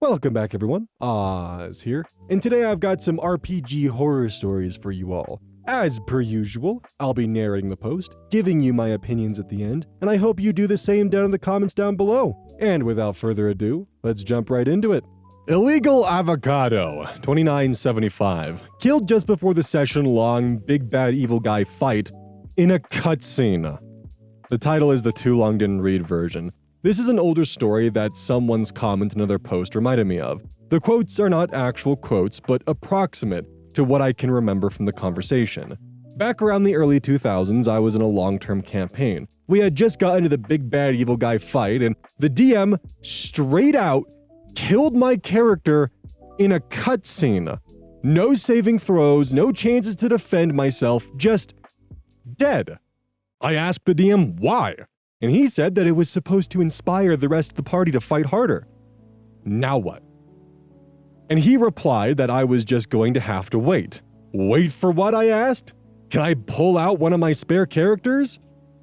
Welcome back everyone, Oz here, and today I've got some RPG horror stories for you all. As per usual, I'll be narrating the post, giving you my opinions at the end, and I hope you do the same down in the comments down below. And without further ado, let's jump right into it. Illegal Avocado, 2975, killed just before the session-long big bad evil guy fight in a cutscene. The title is the too long didn't read version. This is an older story that someone's comment in another post reminded me of. The quotes are not actual quotes, but approximate to what I can remember from the conversation. Back around the early 2000s, I was in a long-term campaign. We had just gotten to the big bad evil guy fight, and the DM straight out killed my character in a cutscene. No saving throws, no chances to defend myself, just dead. I asked the DM why, and he said that it was supposed to inspire the rest of the party to fight harder. Now what? And he replied that I was just going to have to wait. Wait for what, I asked? Can I pull out one of my spare characters?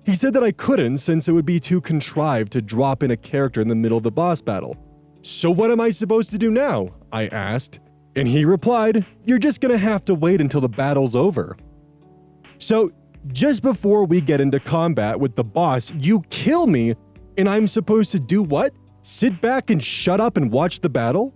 He said that I couldn't since it would be too contrived to drop in a character in the middle of the boss battle. So what am I supposed to do now? I asked. And he replied, you're just gonna have to wait until the battle's over. So, just before we get into combat with the boss, you kill me, and I'm supposed to do what? Sit back and shut up and watch the battle?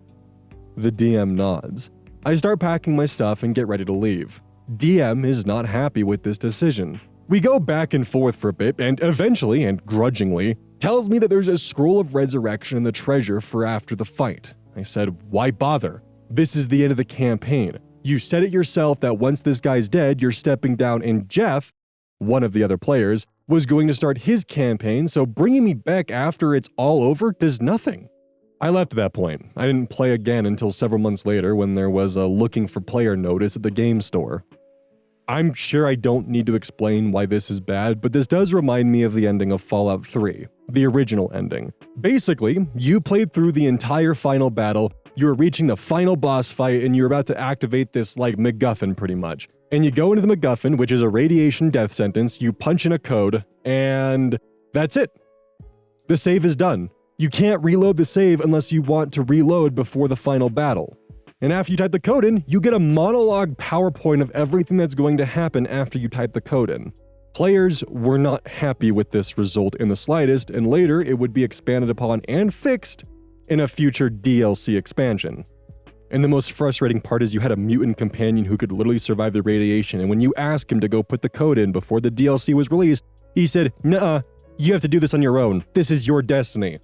The DM nods. I start packing my stuff and get ready to leave. DM is not happy with this decision. We go back and forth for a bit, and eventually, and grudgingly, tells me that there's a scroll of resurrection in the treasure for after the fight. I said, why bother? This is the end of the campaign. You said it yourself that once this guy's dead, you're stepping down, and Jeff, one of the other players, was going to start his campaign, so bringing me back after it's all over does nothing. I left at that point. I didn't play again until several months later when there was a looking for player notice at the game store. I'm sure I don't need to explain why this is bad, but this does remind me of the ending of Fallout 3, the original ending. Basically, you played through the entire final battle, you were reaching the final boss fight, and you're about to activate this, like, MacGuffin pretty much. And you go into the MacGuffin, which is a radiation death sentence, you punch in a code, and that's it. The save is done. You can't reload the save unless you want to reload before the final battle. And after you type the code in, you get a monologue PowerPoint of everything that's going to happen after you type the code in. Players were not happy with this result in the slightest, and later it would be expanded upon and fixed in a future DLC expansion. And the most frustrating part is you had a mutant companion who could literally survive the radiation, and when you asked him to go put the code in before the DLC was released, he said, "Nuh-uh, you have to do this on your own. This is your destiny."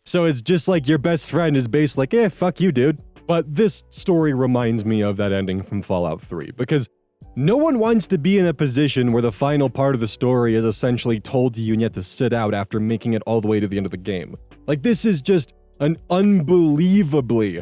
So it's just like your best friend is basically like, fuck you, dude. But this story reminds me of that ending from Fallout 3, because no one wants to be in a position where the final part of the story is essentially told to you and you have to sit out after making it all the way to the end of the game. Like, this is just an unbelievably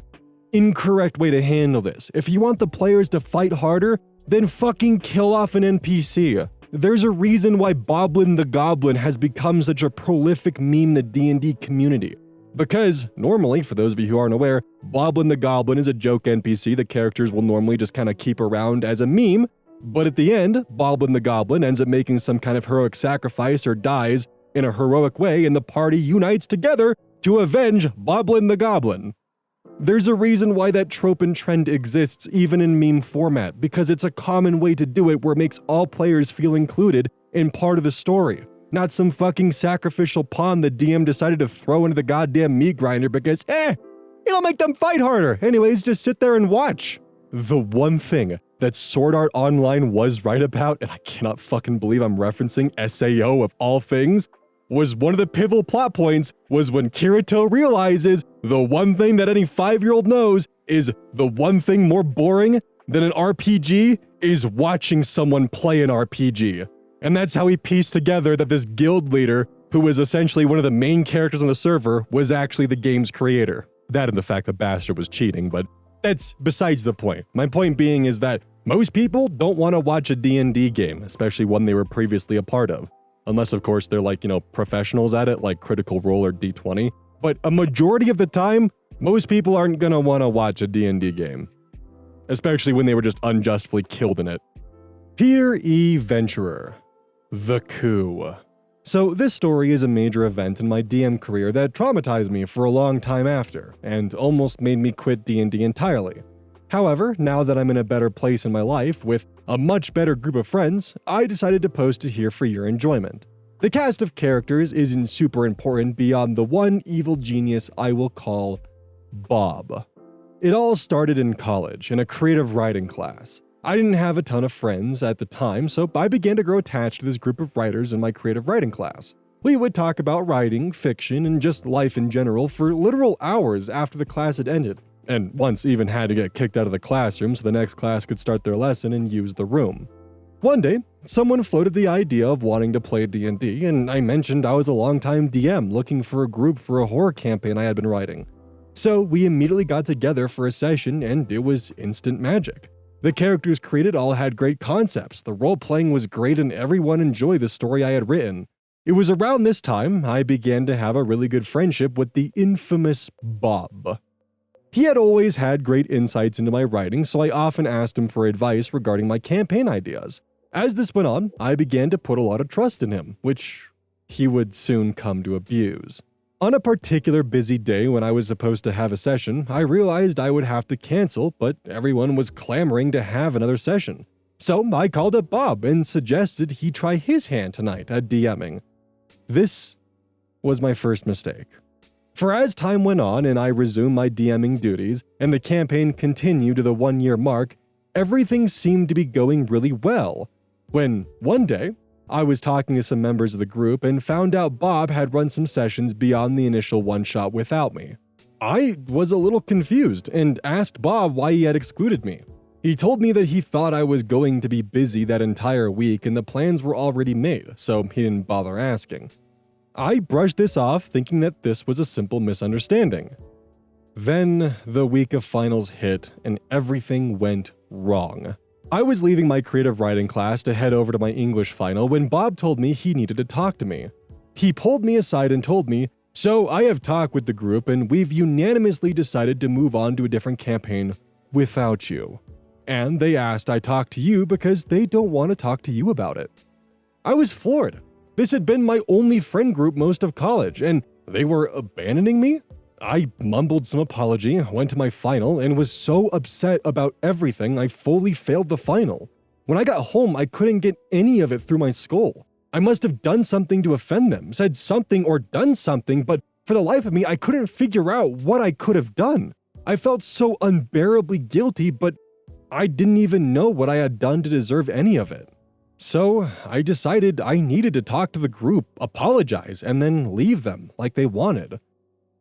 incorrect way to handle this. If you want the players to fight harder, then fucking kill off an NPC. There's a reason why Boblin the Goblin has become such a prolific meme in the D&D community. Because, normally, for those of you who aren't aware, Boblin the Goblin is a joke NPC the characters will normally just kind of keep around as a meme, but at the end, Boblin the Goblin ends up making some kind of heroic sacrifice or dies in a heroic way, and the party unites together to avenge Boblin the Goblin. There's a reason why that trope and trend exists even in meme format, because it's a common way to do it where it makes all players feel included in part of the story. Not some fucking sacrificial pawn the DM decided to throw into the goddamn meat grinder because, it'll make them fight harder. Anyways, just sit there and watch. The one thing that Sword Art Online was right about, and I cannot fucking believe I'm referencing SAO of all things, was one of the pivotal plot points was when Kirito realizes the one thing that any 5-year-old knows is the one thing more boring than an RPG is watching someone play an RPG. And that's how he pieced together that this guild leader, who was essentially one of the main characters on the server, was actually the game's creator. That and the fact that Bastard was cheating, but that's besides the point. My point being is that most people don't want to watch a D&D game, especially one they were previously a part of. Unless, of course, they're like, professionals at it, like Critical Role or D20. But a majority of the time, most people aren't gonna want to watch a D&D game. Especially when they were just unjustly killed in it. Peter E. Venturer. The Coup. So this story is a major event in my DM career that traumatized me for a long time after, and almost made me quit D&D entirely. However, now that I'm in a better place in my life with a much better group of friends, I decided to post it here for your enjoyment. The cast of characters isn't super important beyond the one evil genius I will call Bob. It all started in college, in a creative writing class. I didn't have a ton of friends at the time, so I began to grow attached to this group of writers in my creative writing class. We would talk about writing, fiction, and just life in general for literal hours after the class had ended, and once even had to get kicked out of the classroom so the next class could start their lesson and use the room. One day, someone floated the idea of wanting to play D&D, and I mentioned I was a longtime DM looking for a group for a horror campaign I had been writing. So we immediately got together for a session, and it was instant magic. The characters created all had great concepts, the role-playing was great, and everyone enjoyed the story I had written. It was around this time I began to have a really good friendship with the infamous Bob. He had always had great insights into my writing, so I often asked him for advice regarding my campaign ideas. As this went on, I began to put a lot of trust in him, which he would soon come to abuse. On a particular busy day when I was supposed to have a session, I realized I would have to cancel, but everyone was clamoring to have another session. So I called up Bob and suggested he try his hand tonight at DMing. This was my first mistake. For as time went on and I resumed my DMing duties, and the campaign continued to the 1-year mark, everything seemed to be going really well. When, one day, I was talking to some members of the group and found out Bob had run some sessions beyond the initial one-shot without me. I was a little confused and asked Bob why he had excluded me. He told me that he thought I was going to be busy that entire week and the plans were already made, so he didn't bother asking. I brushed this off thinking that this was a simple misunderstanding. Then the week of finals hit and everything went wrong. I was leaving my creative writing class to head over to my English final when Bob told me he needed to talk to me. He pulled me aside and told me, "So I have talked with the group and we've unanimously decided to move on to a different campaign without you. And they asked I talk to you because they don't want to talk to you about it." I was floored. This had been my only friend group most of college, and they were abandoning me? I mumbled some apology, went to my final, and was so upset about everything I fully failed the final. When I got home, I couldn't get any of it through my skull. I must have done something to offend them, said something or done something, but for the life of me, I couldn't figure out what I could have done. I felt so unbearably guilty, but I didn't even know what I had done to deserve any of it. So I decided I needed to talk to the group, apologize, and then leave them like they wanted.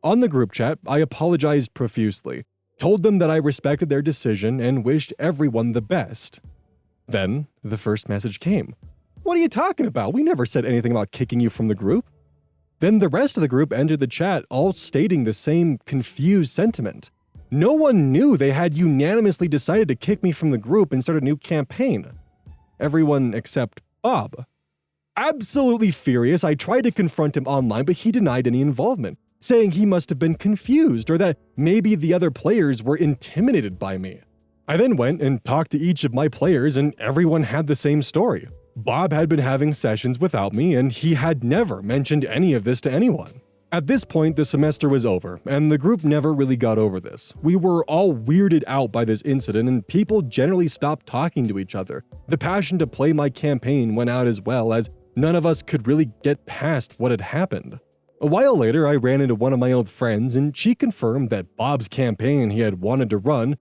On the group chat, I apologized profusely, told them that I respected their decision and wished everyone the best. Then the first message came. "What are you talking about? We never said anything about kicking you from the group." Then the rest of the group entered the chat, all stating the same confused sentiment. No one knew they had unanimously decided to kick me from the group and start a new campaign. Everyone except Bob. Absolutely furious, I tried to confront him online, but he denied any involvement, saying he must have been confused or that maybe the other players were intimidated by me. I then went and talked to each of my players and everyone had the same story. Bob had been having sessions without me and he had never mentioned any of this to anyone. At this point, the semester was over and the group never really got over this. We were all weirded out by this incident and people generally stopped talking to each other. The passion to play my campaign went out as well as none of us could really get past what had happened. A while later, I ran into one of my old friends and she confirmed that Bob's campaign he had wanted to run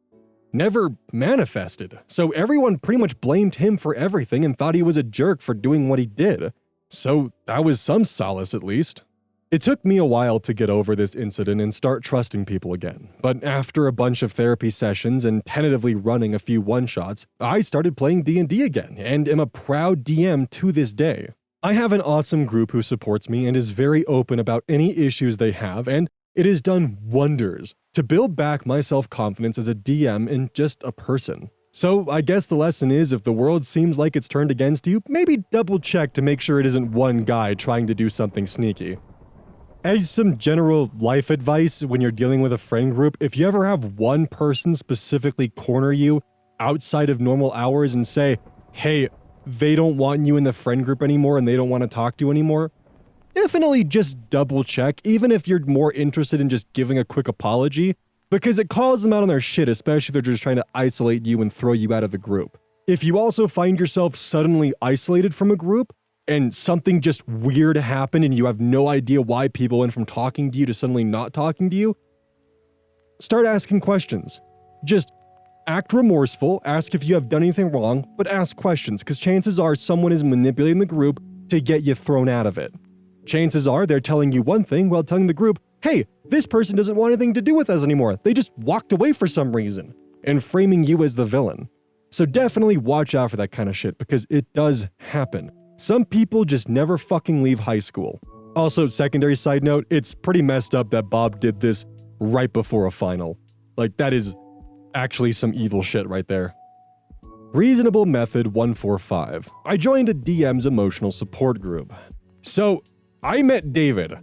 never manifested, so everyone pretty much blamed him for everything and thought he was a jerk for doing what he did. So that was some solace at least. It took me a while to get over this incident and start trusting people again, but after a bunch of therapy sessions and tentatively running a few one-shots, I started playing D&D again and am a proud DM to this day. I have an awesome group who supports me and is very open about any issues they have, and it has done wonders to build back my self-confidence as a DM and just a person. So I guess the lesson is if the world seems like it's turned against you, maybe double check to make sure it isn't one guy trying to do something sneaky. As some general life advice when you're dealing with a friend group, if you ever have one person specifically corner you outside of normal hours and say, "Hey, they don't want you in the friend group anymore and they don't want to talk to you anymore," definitely just double check, even if you're more interested in just giving a quick apology, because it calls them out on their shit, especially if they're just trying to isolate you and throw you out of the group. If you also find yourself suddenly isolated from a group, and something just weird happened and you have no idea why people went from talking to you to suddenly not talking to you, start asking questions. Just act remorseful, ask if you have done anything wrong, but ask questions, because chances are someone is manipulating the group to get you thrown out of it. Chances are they're telling you one thing while telling the group, hey, this person doesn't want anything to do with us anymore, they just walked away for some reason, and framing you as the villain. So definitely watch out for that kind of shit, because it does happen. Some people just never fucking leave high school. Also, secondary side note, it's pretty messed up that Bob did this right before a final. Like, that is actually some evil shit right there. Reasonable Method 145. I joined a DM's emotional support group. So, I met David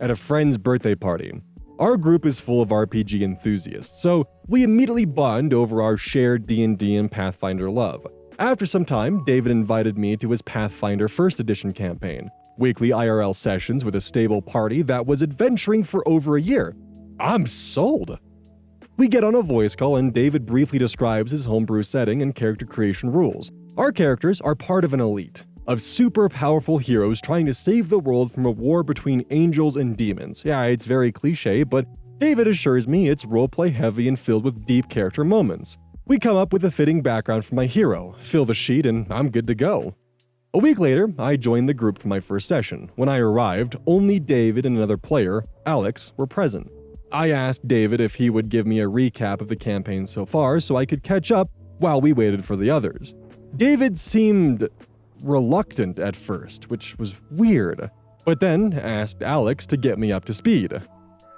at a friend's birthday party. Our group is full of RPG enthusiasts, so we immediately bond over our shared D&D and Pathfinder love. After some time, David invited me to his Pathfinder 1st Edition campaign, weekly IRL sessions with a stable party that was adventuring for over a year. I'm sold! We get on a voice call and David briefly describes his homebrew setting and character creation rules. Our characters are part of an elite of super powerful heroes trying to save the world from a war between angels and demons. Yeah, it's very cliche, but David assures me it's roleplay heavy and filled with deep character moments. We come up with a fitting background for my hero, fill the sheet, and I'm good to go. A week later, I joined the group for my first session. When I arrived, only David and another player, Alex, were present. I asked David if he would give me a recap of the campaign so far so I could catch up while we waited for the others. David seemed reluctant at first, which was weird, but then asked Alex to get me up to speed.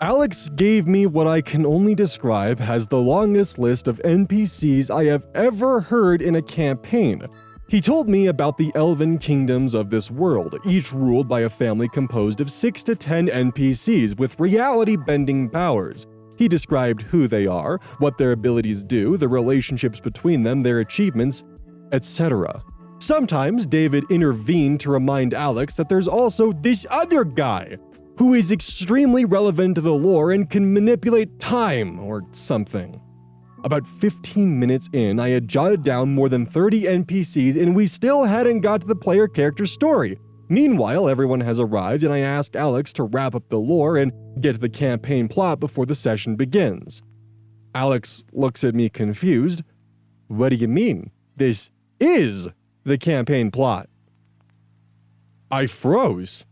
Alex gave me what I can only describe as the longest list of NPCs I have ever heard in a campaign. He told me about the elven kingdoms of this world, each ruled by a family composed of 6 to 10 NPCs with reality-bending powers. He described who they are, what their abilities do, the relationships between them, their achievements, etc. Sometimes David intervened to remind Alex that there's also this other guy, who is extremely relevant to the lore and can manipulate time or something. About 15 minutes in, I had jotted down more than 30 NPCs and we still hadn't got to the player character story. Meanwhile, everyone has arrived and I asked Alex to wrap up the lore and get to the campaign plot before the session begins. Alex looks at me confused. What do you mean? This is the campaign plot. I froze.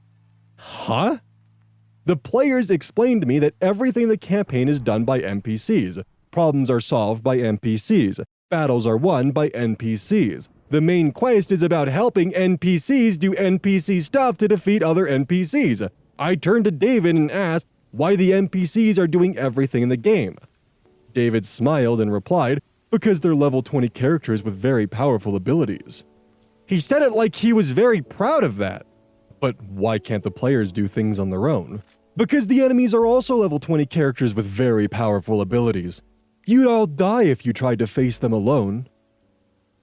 Huh? The players explained to me that everything in the campaign is done by NPCs. Problems are solved by NPCs. Battles are won by NPCs. The main quest is about helping NPCs do NPC stuff to defeat other NPCs. I turned to David and asked why the NPCs are doing everything in the game. David smiled and replied, because they're level 20 characters with very powerful abilities. He said it like he was very proud of that. But why can't the players do things on their own? Because the enemies are also level 20 characters with very powerful abilities. You'd all die if you tried to face them alone.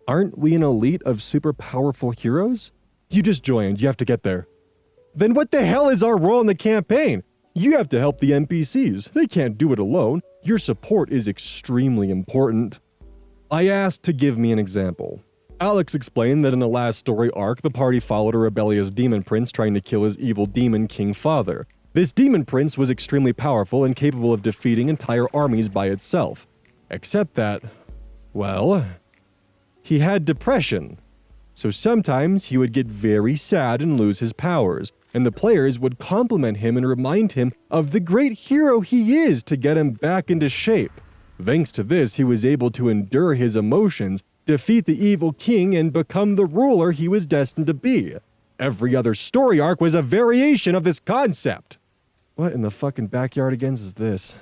Aren't we an elite of super powerful heroes? You just joined, you have to get there. Then what the hell is our role in the campaign? You have to help the NPCs, they can't do it alone. Your support is extremely important. I asked to give me an example. Alex explained that in the last story arc, the party followed a rebellious demon prince trying to kill his evil demon king father. This demon prince was extremely powerful and capable of defeating entire armies by itself. Except that, well, he had depression. So sometimes he would get very sad and lose his powers, and the players would compliment him and remind him of the great hero he is to get him back into shape. Thanks to this, he was able to endure his emotions, defeat the evil king, and become the ruler he was destined to be. Every other story arc was a variation of this concept. What in the fucking backyard again is this?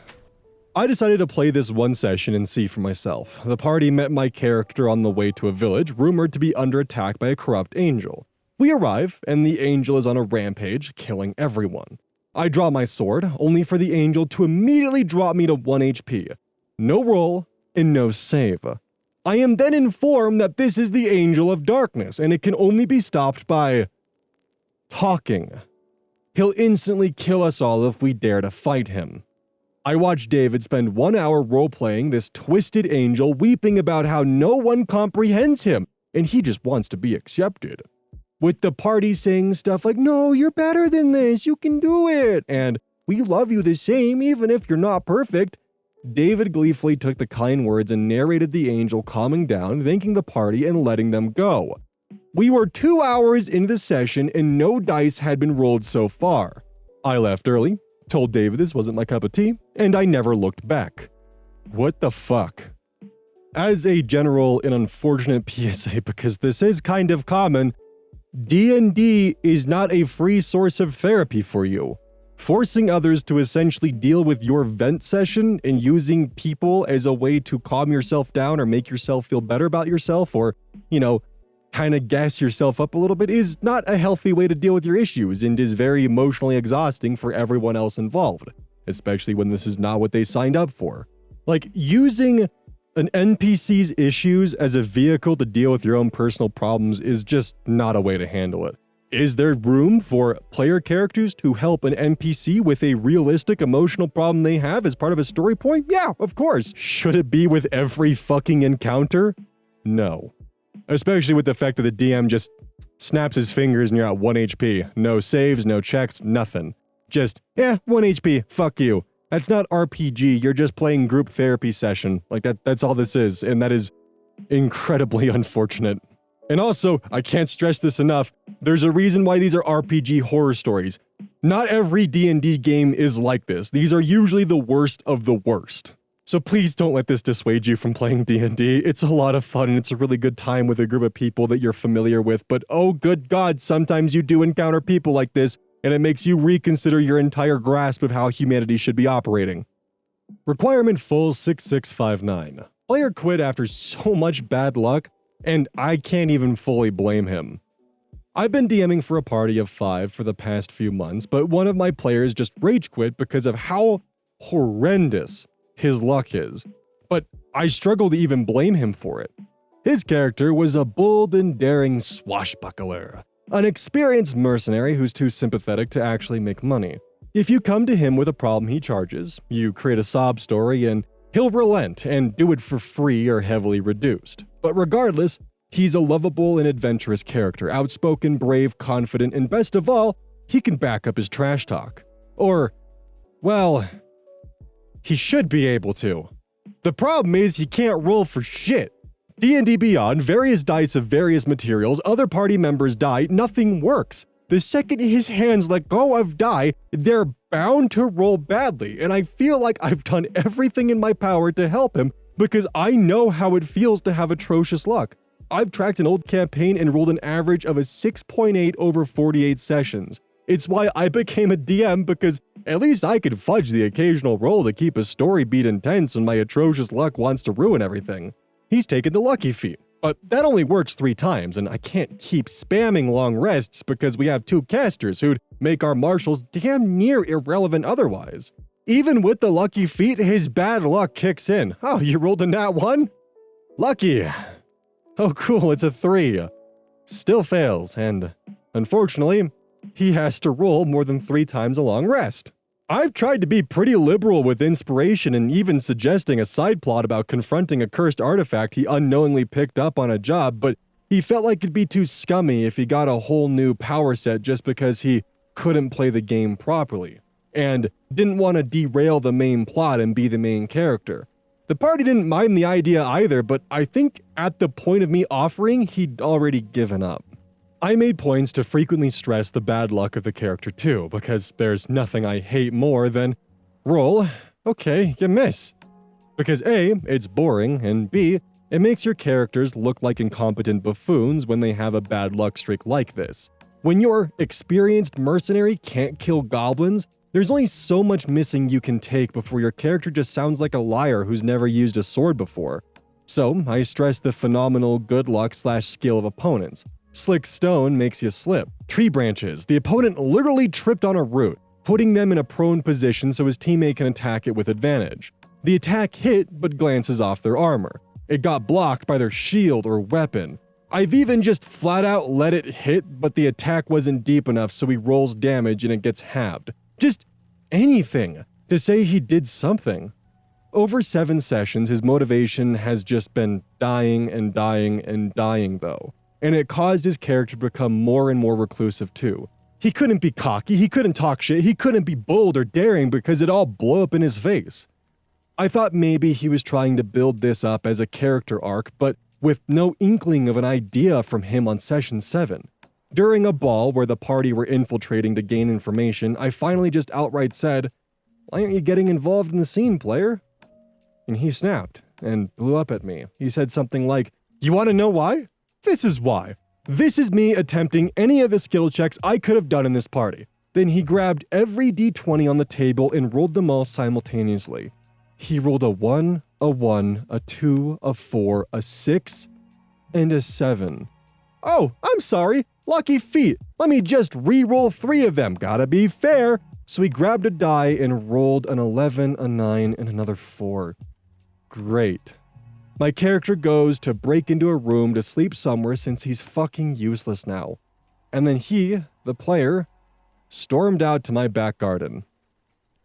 I decided to play this one session and see for myself. The party met my character on the way to a village rumored to be under attack by a corrupt angel. We arrive, and the angel is on a rampage, killing everyone. I draw my sword, only for the angel to immediately drop me to 1 HP. No roll, and no save. I am then informed that this is the Angel of Darkness, and it can only be stopped by talking. he'll instantly kill us all if we dare to fight him. I watched David spend 1 hour role-playing this twisted angel, weeping about how no one comprehends him, and he just wants to be accepted. With the party saying stuff like, "No, you're better than this, you can do it," and "We love you the same, even if you're not perfect," David gleefully took the kind words and narrated the angel calming down, thanking the party, and letting them go. We were 2 hours into the session and no dice had been rolled so far. I left early, told David this wasn't my cup of tea, and I never looked back. What the fuck? As a general and unfortunate PSA, because this is kind of common, D&D is not a free source of therapy for you. Forcing others to essentially deal with your vent session and using people as a way to calm yourself down or make yourself feel better about yourself or, kind of gas yourself up a little bit is not a healthy way to deal with your issues and is very emotionally exhausting for everyone else involved, especially when this is not what they signed up for. Like, using an NPC's issues as a vehicle to deal with your own personal problems is just not a way to handle it. Is there room for player characters to help an NPC with a realistic emotional problem they have as part of a story point? Yeah, of course. Should it be with every fucking encounter? No. Especially with the fact that the DM just snaps his fingers and you're at 1 HP. No saves, no checks, nothing. Just, 1 HP, fuck you. That's not RPG, you're just playing group therapy session. Like that's all this is, and that is incredibly unfortunate. And also, I can't stress this enough, there's a reason why these are RPG horror stories. Not every D&D game is like this. These are usually the worst of the worst. So please don't let this dissuade you from playing D&D. It's a lot of fun and it's a really good time with a group of people that you're familiar with, but oh good God, sometimes you do encounter people like this, and it makes you reconsider your entire grasp of how humanity should be operating. Requirement full 6659. Player quit after so much bad luck, and I can't even fully blame him. I've been DMing for a party of 5 for the past few months, but one of my players just rage quit because of how horrendous his luck is. But I struggle to even blame him for it. His character was a bold and daring swashbuckler, an experienced mercenary who's too sympathetic to actually make money. If you come to him with a problem he charges, you create a sob story and he'll relent and do it for free or heavily reduced. But regardless, he's a lovable and adventurous character, outspoken, brave, confident, and best of all, he can back up his trash talk. Or, well, he should be able to. The problem is he can't roll for shit. D&D Beyond, various dice of various materials, other party members die, nothing works. The second his hands let go of die, they're bound to roll badly, and I feel like I've done everything in my power to help him because I know how it feels to have atrocious luck. I've tracked an old campaign and rolled an average of a 6.8 over 48 sessions. It's why I became a DM, because at least I could fudge the occasional roll to keep a story beat intense when my atrocious luck wants to ruin everything. He's taken the lucky feat, but that only works 3 times, and I can't keep spamming long rests because we have 2 casters who'd make our marshals damn near irrelevant otherwise. Even with the lucky feat, his bad luck kicks in. Oh, you rolled a nat 1? Lucky. Oh cool, it's a 3. Still fails, and unfortunately, he has to roll more than 3 times a long rest. I've tried to be pretty liberal with inspiration and even suggesting a side plot about confronting a cursed artifact he unknowingly picked up on a job, but he felt like it'd be too scummy if he got a whole new power set just because he couldn't play the game properly, and didn't want to derail the main plot and be the main character. The party didn't mind the idea either, but I think at the point of me offering, he'd already given up. I made points to frequently stress the bad luck of the character too, because there's nothing I hate more than roll, okay, you miss. Because A, it's boring, and B, it makes your characters look like incompetent buffoons when they have a bad luck streak like this. When your experienced mercenary can't kill goblins, there's only so much missing you can take before your character just sounds like a liar who's never used a sword before. So, I stress the phenomenal good luck / skill of opponents. Slick stone makes you slip. Tree branches. The opponent literally tripped on a root, putting them in a prone position so his teammate can attack it with advantage. The attack hit, but glances off their armor. It got blocked by their shield or weapon. I've even just flat out let it hit, but the attack wasn't deep enough, so he rolls damage and it gets halved. Just anything to say he did something. Over 7 sessions, his motivation has just been dying and dying and dying though, and it caused his character to become more and more reclusive too. He couldn't be cocky, he couldn't talk shit, he couldn't be bold or daring because it all blew up in his face. I thought maybe he was trying to build this up as a character arc, but with no inkling of an idea from him on session 7. During a ball where the party were infiltrating to gain information, I finally just outright said, "Why aren't you getting involved in the scene, player?" And he snapped and blew up at me. He said something like, "You want to know why? This is why. This is me attempting any of the skill checks I could have done in this party." Then he grabbed every d20 on the table and rolled them all simultaneously. He rolled a 1, a 1, a 2, a 4, a 6, and a 7. "Oh, I'm sorry. Lucky feet. Let me just re-roll 3 of them. Gotta be fair." So he grabbed a die and rolled an 11, a 9, and another 4. Great. My character goes to break into a room to sleep somewhere since he's fucking useless now. And then he, the player, stormed out to my back garden.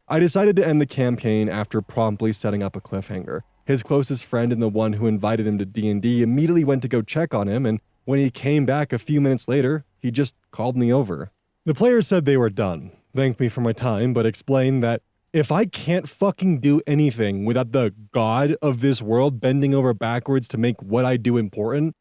I decided to end the campaign after promptly setting up a cliffhanger. His closest friend and the one who invited him to D&D immediately went to go check on him, and when he came back a few minutes later, he just called me over. The players said they were done, thanked me for my time, but explained that if I can't fucking do anything without the god of this world bending over backwards to make what I do important,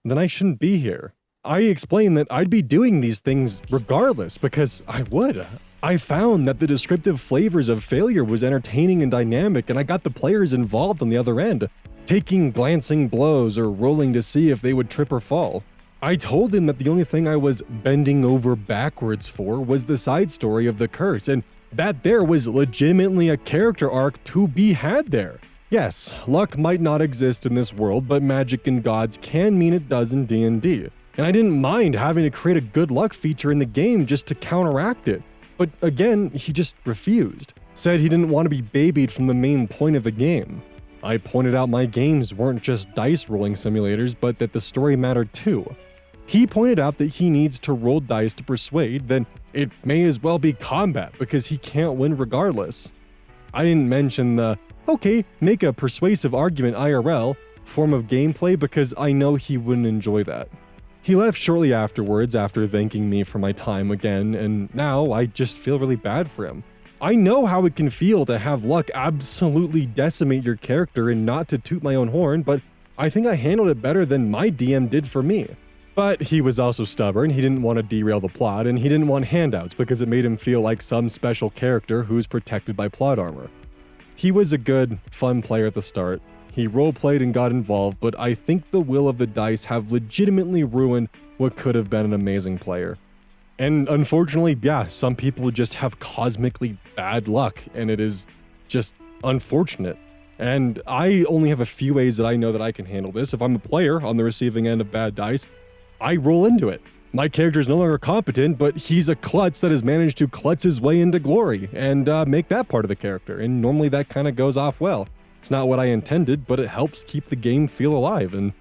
then I shouldn't be here. I explained that I'd be doing these things regardless, because I would. I found that the descriptive flavors of failure was entertaining and dynamic, and I got the players involved on the other end, taking glancing blows or rolling to see if they would trip or fall. I told him that the only thing I was bending over backwards for was the side story of the curse, and that there was legitimately a character arc to be had there. Yes, luck might not exist in this world, but magic and gods can mean it does in D&D. And I didn't mind having to create a good luck feature in the game just to counteract it. But again, he just refused. Said he didn't want to be babied from the main point of the game. I pointed out my games weren't just dice rolling simulators, but that the story mattered too. He pointed out that he needs to roll dice to persuade, then it may as well be combat because he can't win regardless. I didn't mention the, okay, make a persuasive argument IRL form of gameplay because I know he wouldn't enjoy that. He left shortly afterwards after thanking me for my time again, and now I just feel really bad for him. I know how it can feel to have luck absolutely decimate your character, and not to toot my own horn, but I think I handled it better than my DM did for me. But he was also stubborn, he didn't want to derail the plot, and he didn't want handouts because it made him feel like some special character who's protected by plot armor. He was a good, fun player at the start. He roleplayed and got involved, but I think the will of the dice have legitimately ruined what could have been an amazing player. And unfortunately, yeah, some people just have cosmically bad luck, and it is just unfortunate. And I only have a few ways that I know that I can handle this. If I'm a player on the receiving end of bad dice, I roll into it. My character is no longer competent, but he's a klutz that has managed to klutz his way into glory and make that part of the character, and normally that kind of goes off well. It's not what I intended, but it helps keep the game feel alive, and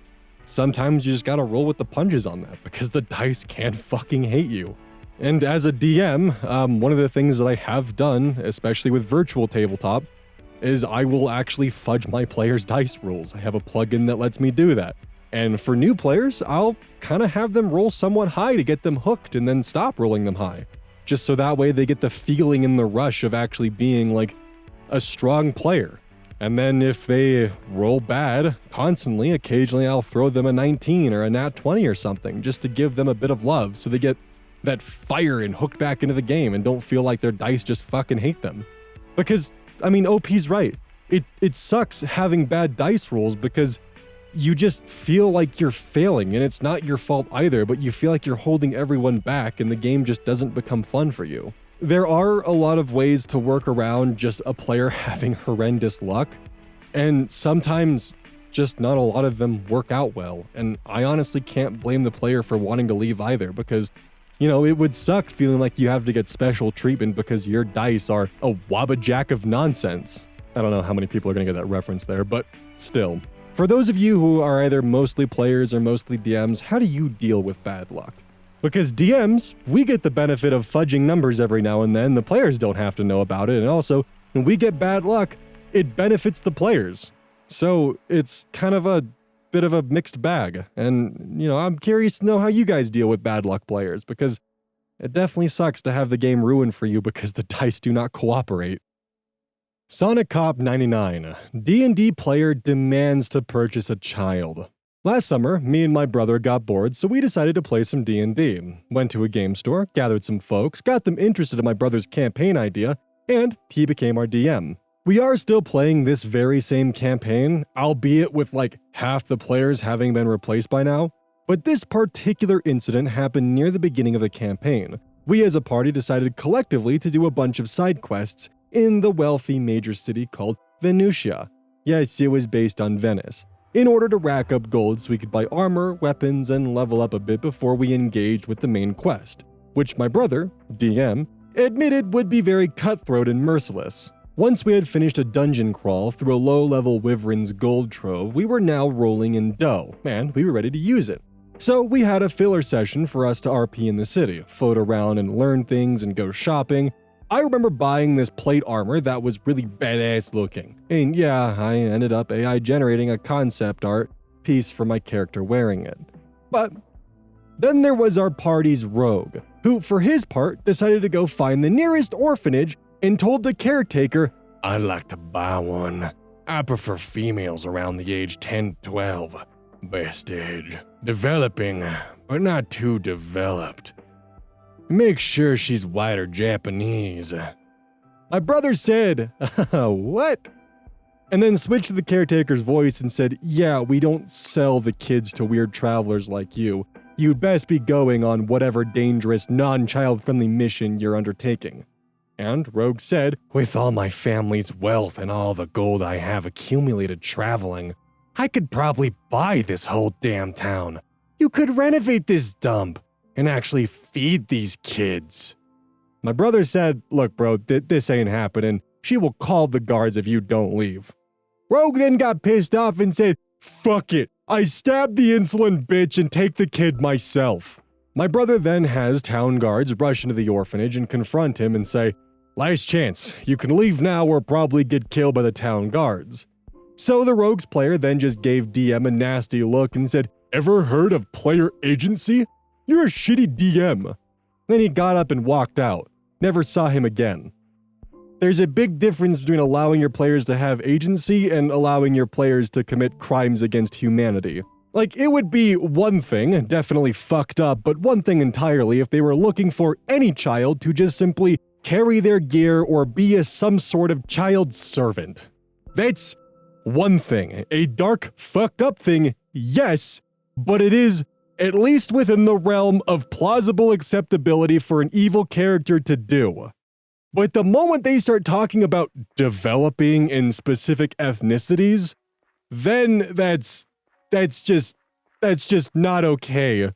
sometimes you just gotta roll with the punches on that because the dice can fucking hate you. And as a DM, one of the things that I have done, especially with virtual tabletop, is I will actually fudge my players' dice rolls. I have a plugin that lets me do that. And for new players, I'll kind of have them roll somewhat high to get them hooked and then stop rolling them high. Just so that way they get the feeling and the rush of actually being like a strong player. And then if they roll bad constantly, occasionally I'll throw them a 19 or a nat 20 or something just to give them a bit of love so they get that fire and hooked back into the game and don't feel like their dice just fucking hate them. Because, I mean, OP's right. It sucks having bad dice rolls because you just feel like you're failing, and it's not your fault either, but you feel like you're holding everyone back and the game just doesn't become fun for you. There are a lot of ways to work around just a player having horrendous luck, and sometimes just not a lot of them work out well, and I honestly can't blame the player for wanting to leave either, because, you know, it would suck feeling like you have to get special treatment because your dice are a wabba jack of nonsense. I don't know how many people are gonna get that reference there, but still. For those of you who are either mostly players or mostly DMs, how do you deal with bad luck? Because DMs, we get the benefit of fudging numbers every now and then, the players don't have to know about it, and also, when we get bad luck, it benefits the players. So it's kind of a bit of a mixed bag, and I'm curious to know how you guys deal with bad luck players, because it definitely sucks to have the game ruined for you because the dice do not cooperate. Sonic Cop 99. D&D player demands to purchase a child. Last summer, me and my brother got bored, so we decided to play some D&D. Went to a game store, gathered some folks, got them interested in my brother's campaign idea, and he became our DM. We are still playing this very same campaign, albeit with like half the players having been replaced by now. But this particular incident happened near the beginning of the campaign. We as a party decided collectively to do a bunch of side quests in the wealthy major city called Venusia. Yes, it was based on Venice. In order to rack up gold so we could buy armor, weapons, and level up a bit before we engaged with the main quest, which my brother, DM, admitted would be very cutthroat and merciless. Once we had finished a dungeon crawl through a low-level wyvern's gold trove, we were now rolling in dough, and we were ready to use it. So we had a filler session for us to RP in the city, float around and learn things and go shopping. I remember buying this plate armor that was really badass looking. And yeah, I ended up AI generating a concept art piece for my character wearing it. But then there was our party's rogue, who for his part decided to go find the nearest orphanage and told the caretaker, "I'd like to buy one. I prefer females around the age 10-12. Best age. Developing, but not too developed. Make sure she's white or Japanese." My brother said, "What?" And then switched to the caretaker's voice and said, "Yeah, we don't sell the kids to weird travelers like you. You'd best be going on whatever dangerous, non-child-friendly mission you're undertaking." And Rogue said, "With all my family's wealth and all the gold I have accumulated traveling, I could probably buy this whole damn town. You could renovate this dump and actually feed these kids." My brother said, "Look bro, this ain't happening. She will call the guards if you don't leave." Rogue then got pissed off and said, "Fuck it. I stab the insolent bitch and take the kid myself." My brother then has town guards rush into the orphanage and confront him and say, "Last chance. You can leave now or probably get killed by the town guards." So the Rogue's player then just gave DM a nasty look and said, "Ever heard of player agency? You're a shitty DM." Then he got up and walked out. Never saw him again. There's a big difference between allowing your players to have agency and allowing your players to commit crimes against humanity. Like, it would be one thing, definitely fucked up, but one thing entirely if they were looking for any child to just simply carry their gear or be some sort of child servant. That's one thing. A dark, fucked up thing, yes, but it is at least within the realm of plausible acceptability for an evil character to do. But the moment they start talking about developing in specific ethnicities, then that's just not okay.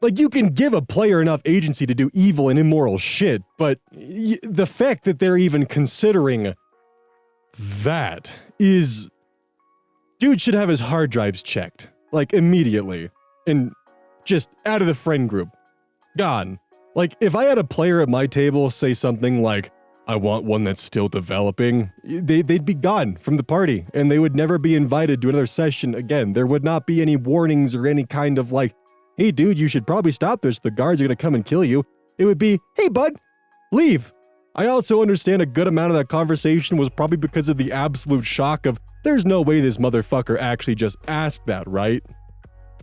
Like, you can give a player enough agency to do evil and immoral shit, but the fact that they're even considering that is... Dude should have his hard drives checked, like, immediately, and just out of the friend group. Gone. Like, if I had a player at my table say something like, "I want one that's still developing," they'd be gone from the party, and they would never be invited to another session again. There would not be any warnings or any kind of like, "Hey dude, you should probably stop this, the guards are gonna come and kill you." It would be, "Hey bud, leave." I also understand a good amount of that conversation was probably because of the absolute shock of, there's no way this motherfucker actually just asked that, right?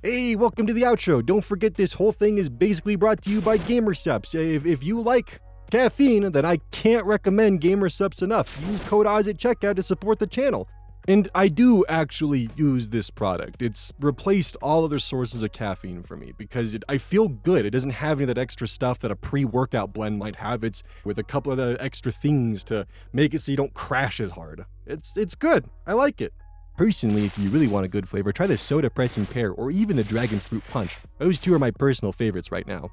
Hey, welcome to the outro. Don't forget this whole thing is basically brought to you by GamerSupps. If you like caffeine, then I can't recommend GamerSupps enough. Use code Oz at checkout to support the channel. And I do actually use this product. It's replaced all other sources of caffeine for me because I feel good. It doesn't have any of that extra stuff that a pre-workout blend might have. It's with a couple of the extra things to make it so you don't crash as hard. It's good. I like it. Personally, if you really want a good flavor, try the Soda Pressing Pear or even the Dragon Fruit Punch. Those two are my personal favorites right now.